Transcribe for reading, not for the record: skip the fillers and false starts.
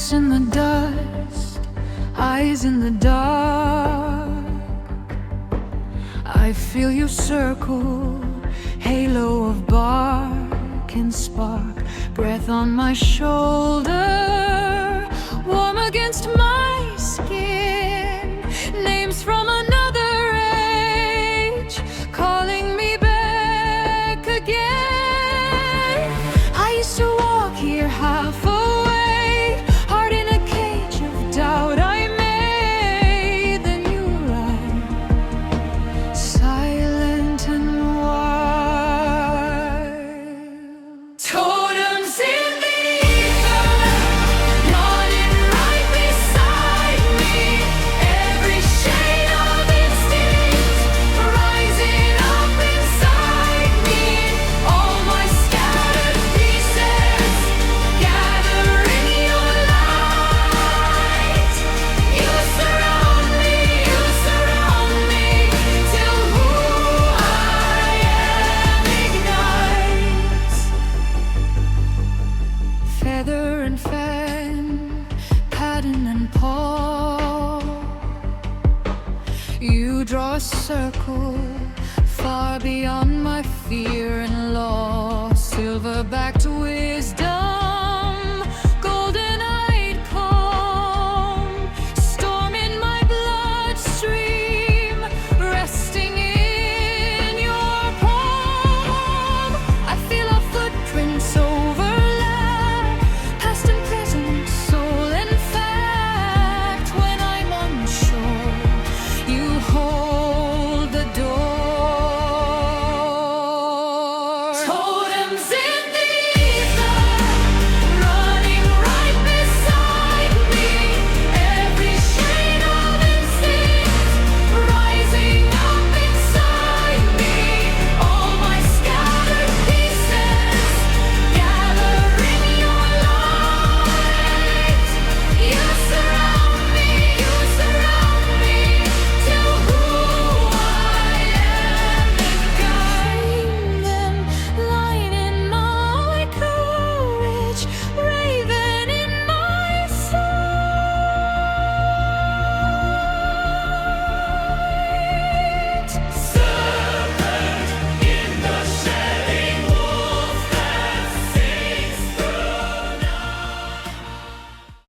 Lips in the dust, eyes in the dark. I feel you circle, halo of bark and spark. Breath on my shoulder, warm against my skin. Names from another age, calling me back again. I used to walk here half away, heart in a cage of doubt I made. Then you arrived, silent and wild. Totems in the ether, nodding right beside me. Every shade of instinct rising up inside me. All my scattered pieces gather in your light. You surround me till who I am ignites. Feather and fan, pattern and paw. You draw a circle far beyond my fear and law. Silverback